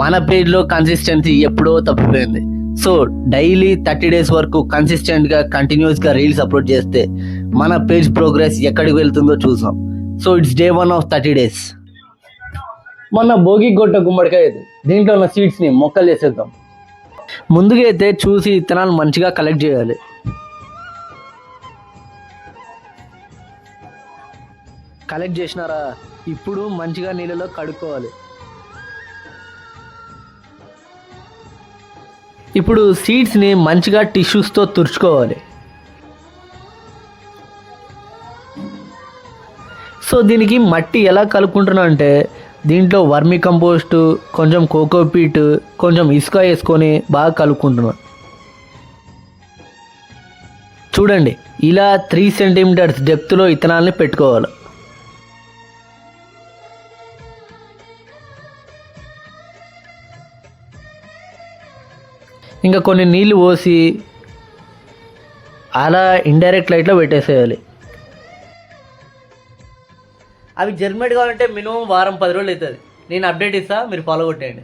మన పేజ్లో కన్సిస్టెన్సీ ఎప్పుడో తప్పిపోయింది. సో డైలీ 30 days వరకు కన్సిస్టెంట్గా కంటిన్యూస్గా రీల్స్ అప్లోడ్ చేస్తే మన పేజ్ ప్రోగ్రెస్ ఎక్కడికి వెళ్తుందో చూసాం. So it's day 1 of 30 days. మొన్న భోగి గొట్ట గుమ్మడికాయ ఇది. దీంట్లో ఉన్న సీడ్స్ని మొక్కలు చేసేద్దాం. ముందుగా అయితే చూసి విత్తనాలు మంచిగా కలెక్ట్ చేయాలి. కలెక్ట్ చేసినారా, ఇప్పుడు మంచిగా నీళ్ళలో కడుక్కోవాలి. ఇప్పుడు సీడ్స్ని మంచిగా టిష్యూస్తో తుడుచుకోవాలి. సో దీనికి మట్టి ఎలా కలుపుకుంటున్నా అంటే దీంట్లో వర్మీ కంపోస్టు, కొంచెం కోకోపీట్, కొంచెం ఇసుక వేసుకొని బాగా కలుపుకుంటున్నాను. చూడండి, ఇలా 3 centimeters డెప్త్లో విత్తనాలని పెట్టుకోవాలి. ఇంకా కొన్ని నీళ్ళు పోసి అలా ఇండైరెక్ట్ లైట్లో పెట్టేసేయాలి. అవి జర్మినేట్ కావాలంటే మినిమం వారం 10 రోజులు అవుతుంది. నేను అప్డేట్ ఇస్తా, మీరు ఫాలో కొట్టేయండి.